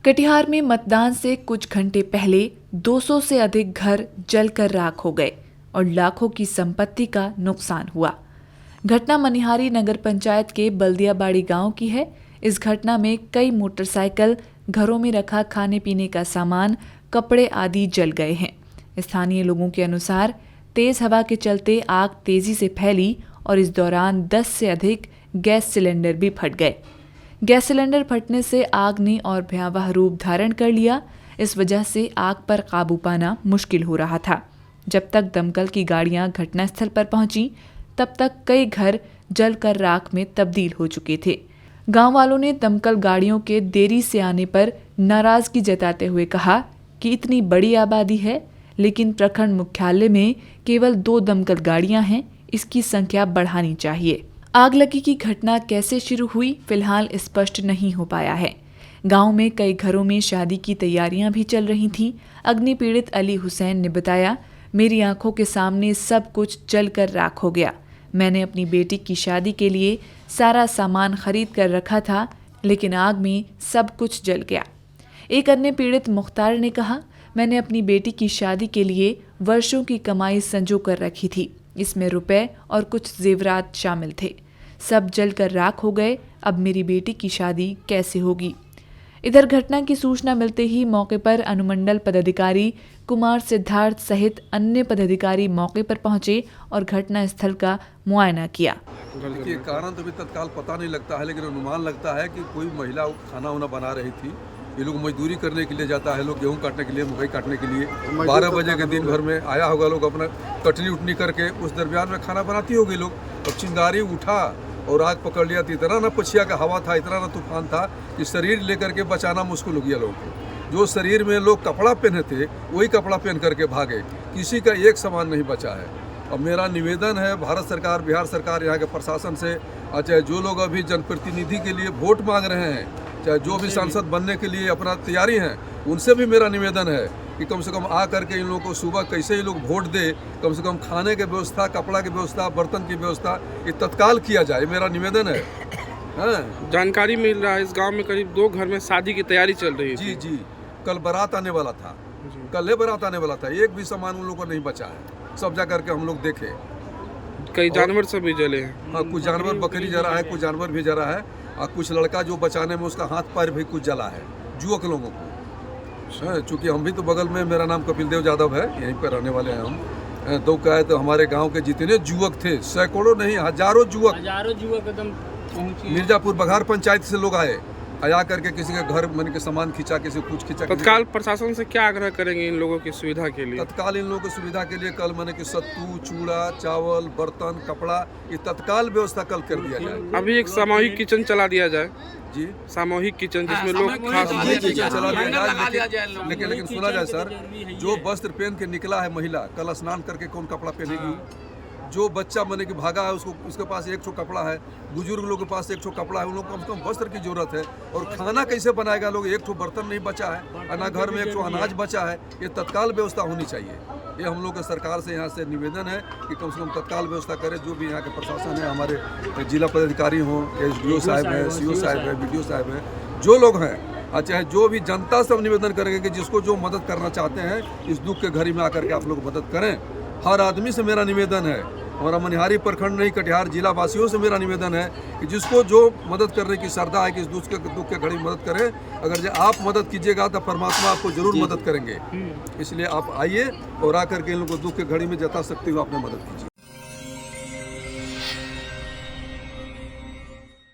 कटिहार में मतदान से कुछ घंटे पहले 200 से अधिक घर जलकर राख हो गए और लाखों की संपत्ति का नुकसान हुआ। घटना मनिहारी नगर पंचायत के बल्दियाबाड़ी गांव की है। इस घटना में कई मोटरसाइकिल, घरों में रखा खाने पीने का सामान, कपड़े आदि जल गए हैं। स्थानीय लोगों के अनुसार तेज हवा के चलते आग तेजी से फैली और इस दौरान 10 से अधिक गैस सिलेंडर भी फट गए। गैस सिलेंडर फटने से आग ने और भयावह रूप धारण कर लिया। इस वजह से आग पर काबू पाना मुश्किल हो रहा था। जब तक दमकल की गाड़ियां घटनास्थल पर पहुंची, तब तक कई घर जलकर राख में तब्दील हो चुके थे। गांव वालों ने दमकल गाड़ियों के देरी से आने पर नाराजगी जताते हुए कहा कि इतनी बड़ी आबादी है, लेकिन प्रखंड मुख्यालय में केवल 2 दमकल गाड़ियां हैं, इसकी संख्या बढ़ानी चाहिए। आग लगी की घटना कैसे शुरू हुई, फिलहाल स्पष्ट नहीं हो पाया है। गांव में कई घरों में शादी की तैयारियां भी चल रही थीं। अग्नि पीड़ित अली हुसैन ने बताया, मेरी आंखों के सामने सब कुछ जलकर राख हो गया। मैंने अपनी बेटी की शादी के लिए सारा सामान खरीद कर रखा था, लेकिन आग में सब कुछ जल गया। एक अन्य पीड़ित मुख्तार ने कहा, मैंने अपनी बेटी की शादी के लिए वर्षों की कमाई संजो कर रखी थी। इसमें रुपए और कुछ जेवरात शामिल थे। सब जलकर राख हो गए। अब मेरी बेटी की शादी कैसे होगी। इधर घटना की सूचना मिलते ही मौके पर अनुमंडल पदाधिकारी कुमार सिद्धार्थ सहित अन्य पदाधिकारी मौके पर पहुंचे और घटना स्थल का मुआयना किया। देखिए, कारण तो अभी तत्काल पता नहीं लगता है, लेकिन अनुमान लगता है कि कोई महिला खाना वाना बना रही थी। ये लोग मजदूरी करने के लिए जाता है, लोग गेहूं काटने के लिए, मकई काटने के लिए 12 बजे के दिन भर में आया होगा। लोग अपना कटनी उटनी करके उस दरमियान में खाना बनाती होगी लोग। अब चिंगारी उठा और आग पकड़ लिया। तो इतना ना पछिया का हवा था, इतना ना तूफान था कि शरीर लेकर के बचाना मुश्किल हो गया लोगों को। जो शरीर में लोग कपड़ा पहने थे, वही कपड़ा पहन करके भागे। किसी का एक सामान नहीं बचा है। अब मेरा निवेदन है भारत सरकार, बिहार सरकार, यहाँ के प्रशासन से, चाहे जो लोग अभी जनप्रतिनिधि के लिए वोट मांग रहे हैं, चाहे जो भी सांसद बनने के लिए अपना तैयारी हैं, उनसे भी मेरा निवेदन है कि कम से कम आ करके इन लोगों को सुबह कैसे ही लोग वोट दे, कम से कम खाने की व्यवस्था, कपड़ा की व्यवस्था, बर्तन की व्यवस्था ये तत्काल किया जाए। मेरा निवेदन है। जानकारी मिल रहा है इस गांव में करीब 2 घर में शादी की तैयारी चल रही है। जी, कल बारात आने वाला था। कल बारात आने वाला था। एक भी सामान उन लोगों को नहीं बचा है। सब जा करके हम लोग देखे। कई जानवर सब भी जले हैं। हाँ, कुछ जानवर, बकरी जला है, कुछ जानवर भी जला है, और कुछ लड़का जो बचाने में उसका हाथ पैर भी कुछ जला है, युवक लोगों को। चूँकि हम भी तो बगल में, मेरा नाम कपिल देव यादव है, यहीं पर रहने वाले हैं हम। तो क्या है, तो हमारे गांव के जितने युवक थे, सैकड़ों नहीं हजारों युवक एकदम मिर्जापुर बघार पंचायत से लोग आया करके किसी के घर मन के सामान खींचा, किसी कुछ खींचा। तत्काल प्रशासन से क्या आग्रह करेंगे इन लोगों की सुविधा के लिए? तत्काल इन लोगों की सुविधा के लिए कल मैंने कि सत्तू, चूड़ा, चावल, बर्तन, कपड़ा, ये तत्काल व्यवस्था कल कर दिया जाए। अभी एक सामूहिक किचन चला दिया जाए। जी, सामूहिक किचन जिसमें लोग खास चला दिया जाए। लेकिन सुना जाए सर, जो वस्त्र पहन के निकला है महिला, कल स्नान करके कौन कपड़ा पहनेगी? जो बच्चा मैंने कि भागा है, उसके पास एक ठो कपड़ा है, बुजुर्ग लोगों के पास एक ठो कपड़ा है, उन लोग कम से कम वस्त्र की जरूरत है। और खाना कैसे बनाएगा लोग? एक ठो बर्तन नहीं बचा है, ना घर में एक ठो अनाज बचा है। ये तत्काल व्यवस्था होनी चाहिए। ये हम लोग के सरकार से यहाँ से निवेदन है कि कम से कम तत्काल व्यवस्था करे। जो भी यहाँ के प्रशासन है, हमारे जिला पदाधिकारी हों, SDO साहब हैं, CO साहब हैं, BDO साहब हैं, जो लोग हैं, चाहे जो भी जनता से हम निवेदन करेंगे कि जिसको जो मदद करना चाहते हैं, इस दुख के घड़ी में आकर के आप लोग मदद करें। हर आदमी से मेरा निवेदन है, हमारा मनिहारी प्रखंड नहीं, कटिहार जिला वासियों से मेरा निवेदन है कि जिसको जो मदद करने की श्रद्धा है कि इस दुख के घड़ी मदद करें। अगर आप मदद कीजिएगा तो परमात्मा आपको जरूर मदद करेंगे। इसलिए आप आइए और आकर के इन लोगों को दुख के घड़ी में जता सकते हो, आपने मदद कीजिए।